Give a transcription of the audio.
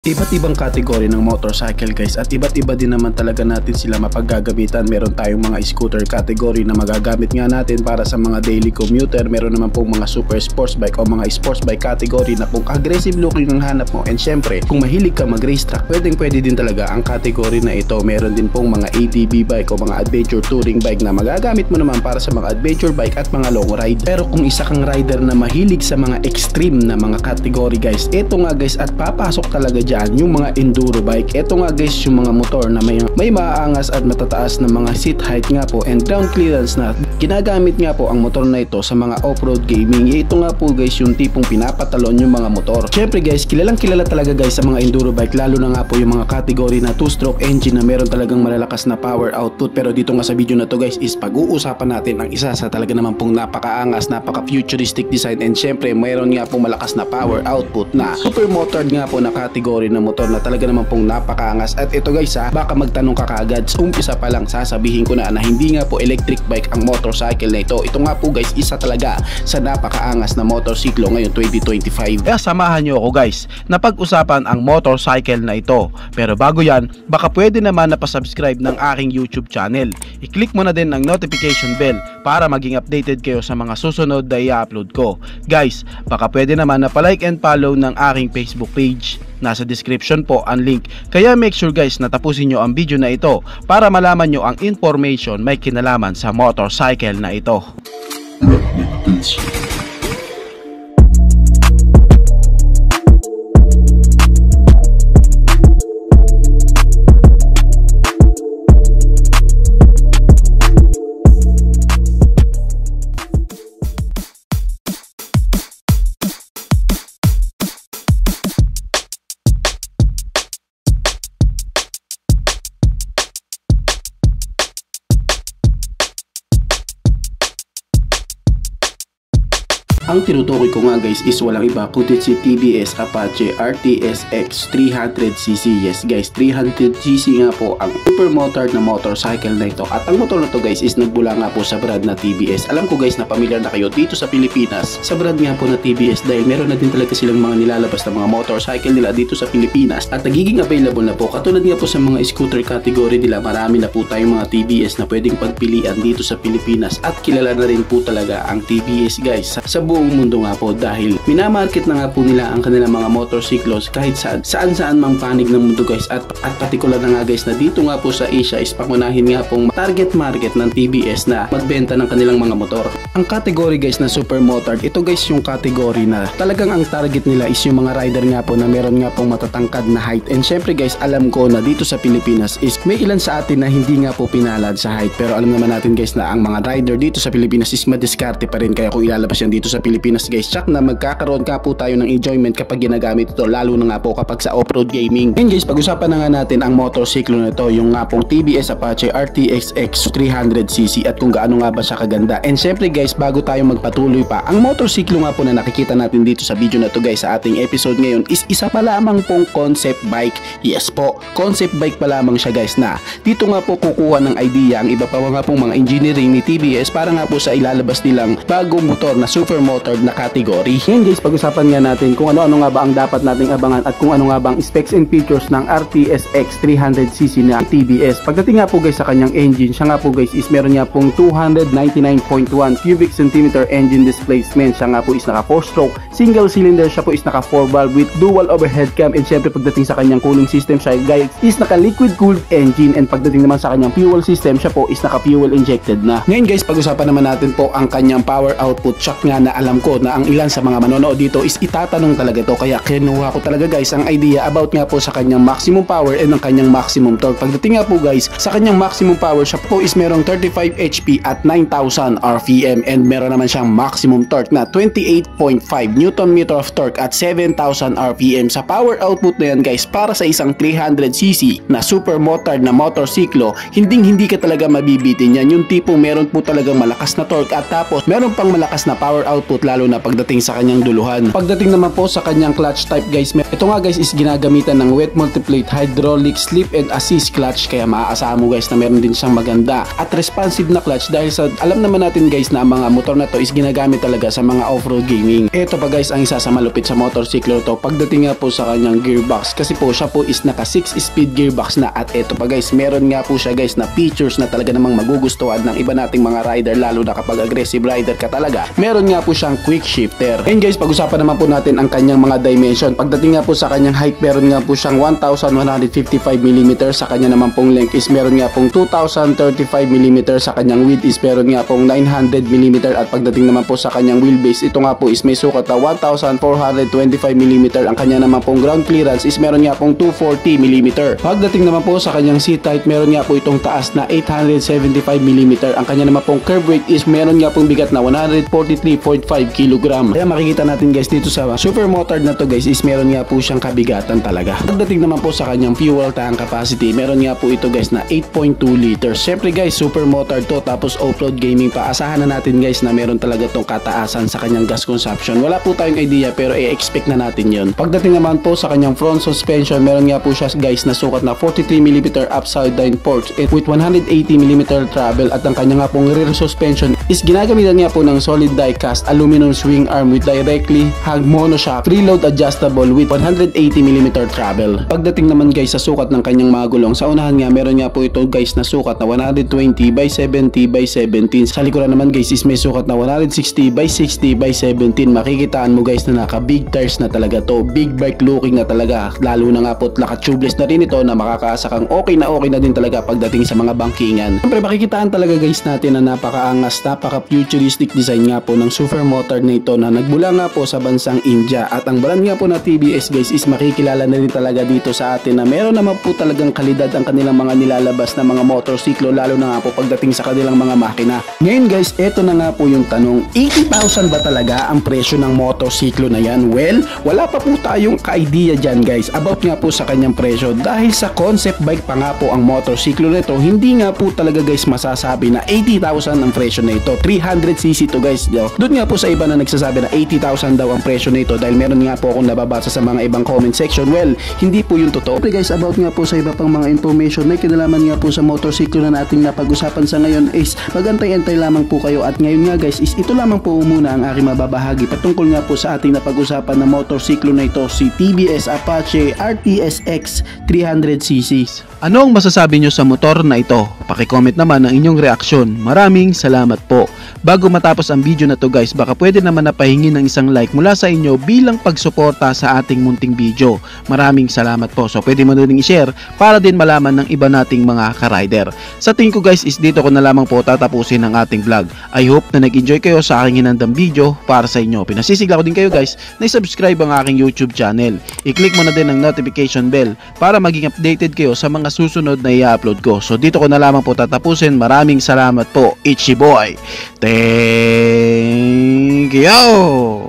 Iba't ibang kategory ng motorcycle guys at iba't iba din naman talaga natin sila mapaggagamitan. Meron tayong mga scooter category na magagamit nga natin para sa mga daily commuter. Meron naman pong mga super sports bike o mga sports bike category na kung aggressive looking ang hanap mo. And syempre kung mahilig ka mag racetrack, pwede din talaga ang category na ito. Meron din pong mga ATV bike o mga adventure touring bike na magagamit mo naman para sa mga adventure bike at mga long ride. Pero kung isa kang rider na mahilig sa mga extreme na mga category guys, ito nga guys at papasok talaga yung mga enduro bike. Ito nga guys yung mga motor na may maaangas at matataas na mga seat height nga po and ground clearance na ginagamit nga po ang motor na ito sa mga off-road gaming. Ito nga po guys yung tipong pinapatalon yung mga motor. Syempre guys, kilalang kilala talaga guys sa mga enduro bike, lalo na nga po yung mga category na 2-stroke engine na meron talagang malalakas na power output. Pero dito nga sa video na to guys is pag-uusapan natin ang isa sa talaga naman pong napakaangas, napaka-futuristic design and syempre mayroon nga pong malakas na power output na super motored nga po na category na motor na talaga naman pong napakaangas. At ito guys baka magtanong ka kaagad, umpisa pa lang sasabihin ko na hindi nga po electric bike ang motorcycle na ito. Ito nga po guys isa talaga sa napakaangas na motorsiklo ngayon 2025. Kaya samahan nyo ako guys na pag-usapan ang motorcycle na ito. Pero bago yan, baka pwede naman na pa-subscribe ng aking YouTube channel. I-click mo na din ang notification bell para maging updated kayo sa mga susunod na i-upload ko. Guys, baka pwede naman na pa-like and follow ng aking Facebook page. Nasa description po ang link. Kaya make sure guys na tapusin nyo ang video na ito para malaman nyo ang information may kinalaman sa motorcycle na ito. Ang tinutukoy ko nga guys is walang iba kundi si TVS Apache RTSX 300cc. Yes guys, 300cc nga po ang super motored na motorcycle na ito. At ang motor na to guys is nagbula nga po sa brand na TVS. Alam ko guys na familiar na kayo dito sa Pilipinas sa brand nga po na TVS dahil meron na din talaga silang mga nilalabas na mga motorcycle nila dito sa Pilipinas at nagiging available na po. Katulad nga po sa mga scooter category nila, marami na po tayong mga TVS na pwedeng pagpilian dito sa Pilipinas at kilala na rin po talaga ang TVS guys sa buong mundo nga po dahil minamarket na nga po nila ang kanilang mga motorsiklos kahit saan mang panig ng mundo guys at partikular na nga guys na dito nga po sa Asia is pangunahin nga pong target market ng TVS na magbenta ng kanilang mga motor. Ang category guys na super motored, ito guys yung category na talagang ang target nila is yung mga rider nga po na meron nga pong matatangkad na height. And syempre guys, alam ko na dito sa Pilipinas is may ilan sa atin na hindi nga po pinalad sa height, pero alam naman natin guys na ang mga rider dito sa Pilipinas is madiskarte pa rin. Kaya kung ilalabas yan dito sa Pilipinas guys, tsak na magkakaroon ka po tayo ng enjoyment kapag ginagamit ito, lalo na nga po kapag sa off-road gaming. And guys, pag-usapan na nga natin ang motorsiklo na ito, yung nga pong TVS Apache RTSX 300cc at kung gaano nga ba siya kaganda. And syempre guys, bago tayo magpatuloy pa, ang motorsiklo nga po na nakikita natin dito sa video na to guys sa ating episode ngayon is isa pa lamang pong concept bike. Yes po, concept bike pa lamang siya guys na dito nga po kukuha ng idea ang iba pa nga pong mga engineering ni TVS para nga po sa ilalabas nilang bagong motor na super motored na category. Ngayon guys, pag-usapan nga natin kung ano-ano nga ba ang dapat nating abangan at kung ano nga ba ang specs and features ng RTSX 300cc na TVS. Pagdating nga po guys sa kanyang engine, siya nga po guys is meron nga pong 299.1 cubic centimeter engine displacement. Siya nga po is naka 4-stroke, single cylinder, siya po is naka 4-valve with dual overhead cam. And syempre pagdating sa kanyang cooling system, siya guys is naka liquid cooled engine. And pagdating naman sa kanyang fuel system, siya po is naka fuel injected na. Ngayon guys, pag-usapan naman natin po ang kanyang power output. Shock nga na alam ko na ang ilan sa mga manonood dito is itatanong talaga to, kaya kinuha ko talaga guys ang idea about nga po sa kanyang maximum power and ang kanyang maximum torque. Pagdating nga po guys sa kanyang maximum power, siya po is merong 35 HP at 9,000 RPM and meron naman siyang maximum torque na 28.5 Newton meter of torque at 7,000 RPM. Sa power output na yan guys, para sa isang 300cc na super motored na motorsiklo, hindi ka talaga mabibitin yan. Yung tipong meron po talagang malakas na torque at tapos meron pang malakas na power output output lalo na pagdating sa kanyang duluhan. Pagdating naman po sa kanyang clutch type guys, ito nga guys is ginagamitan ng wet multiplate hydraulic slip and assist clutch, kaya maaasahan mo guys na meron din siyang maganda at responsive na clutch dahil sa alam naman natin guys na ang mga motor na to is ginagamit talaga sa mga off-road gaming. Ito pa guys ang isa sa malupit sa motorsiklo to pagdating nga po sa kanyang gearbox, kasi po siya po is naka 6 speed gearbox na, at ito pa guys meron nga po siya guys na features na talaga namang magugustuhan ng iba nating mga rider lalo na kapag aggressive rider ka talaga. Meron nga po siyang quick shifter. And guys, pag-usapan naman po natin ang kanyang mga dimension. Pagdating nga po sa kanyang height, meron nga po siyang 1155mm, sa kanya naman pong length is meron nga pong 2035mm, sa kanyang width is meron nga pong 900mm, at pagdating naman po sa kanyang wheelbase, ito nga po is may sukat na 1425mm. Ang kanya naman pong ground clearance is meron nga pong 240mm. Pagdating naman po sa kanyang seat height, meron nga po itong taas na 875mm. Ang kanya naman pong curb weight is meron nga pong bigat na 143.5 kg. Kaya makikita natin guys dito sa super motard na to guys is meron nga po siyang kabigatan talaga. Pagdating naman po sa kanyang fuel tank capacity, meron nga po ito guys na 8.2 liters. Syempre guys, super motard to tapos off-road gaming pa. Asahan na natin guys na meron talaga tong kataasan sa kanyang gas consumption. Wala po tayong idea pero i-expect na natin yon. Pagdating naman po sa kanyang front suspension, meron nga po siya guys na sukat na 43mm upside down forks with 180mm travel, at ang kanya nga pong rear suspension is ginagamitan nga po ng solid die cast aluminum swing arm with directly hang monoshock preload adjustable with 180mm travel. Pagdating naman guys sa sukat ng kanyang mga gulong, sa unahan nga meron nga po ito guys na sukat na 120/70/17. Sa likuran naman guys is may sukat na 160/60/17. Makikitaan mo guys na naka big tires na talaga to, big bike looking na talaga, lalo na nga po naka-tubeless na rin ito na makakaasa kang okay na din talaga pagdating sa mga bangkingan. Siyempre makikitaan talaga guys natin na napakaangas, napaka-futuristic design nga po ng super motard na ito na nagmula nga po sa bansang India, at ang brand nga po na TBS guys is makikilala na rin talaga dito sa atin na meron naman po talagang kalidad ang kanilang mga nilalabas na mga motorsiklo, lalo na nga po pagdating sa kanilang mga makina. Ngayon guys, eto na nga po yung tanong, 80,000 ba talaga ang presyo ng motorsiklo na yan? Well, wala pa po tayong ka-idea dyan guys about nga po sa kanyang presyo, dahil sa concept bike pa nga po ang motorsiklo nito, hindi nga po talaga guys masasabi na 80,000 ang presyo na ito. 300cc to guys. Doon nga po sa iba na nagsasabi na 80,000 daw ang presyo na ito, dahil meron nga po akong nababasa sa mga ibang comment section. Well, hindi po yung totoo. Okay guys, about nga po sa iba pang mga information na kinalaman nga po sa motorsiklo na nating napag-usapan sa ngayon is magantay-antay lamang po kayo, at ngayon nga guys is ito lamang po muna ang aking mababahagi patungkol nga po sa ating napag-usapan na motorsiklo na ito, si TBS Apache RTSX 300cc. Ano ang masasabi nyo sa motor na ito? Paki-comment naman ang inyong reaksyon. Maraming salamat po. Bago matapos ang video na to guys, baka pwede naman napahingi ng isang like mula sa inyo bilang pagsuporta sa ating munting video. Maraming salamat po. So pwede mo na rin i-share para din malaman ng iba nating mga ka-rider. Sa tingin ko guys is dito ko na lamang po tatapusin ang ating vlog. I hope na nag-enjoy kayo sa aking hinandang video para sa inyo. Pinasisigla ko din kayo guys na i-subscribe ang aking YouTube channel. I-click mo na din ang notification bell para maging updated kayo sa mga susunod na i-upload ko. So dito ko na lamang po tatapusin. Maraming salamat po. Ichi boy. Thank you!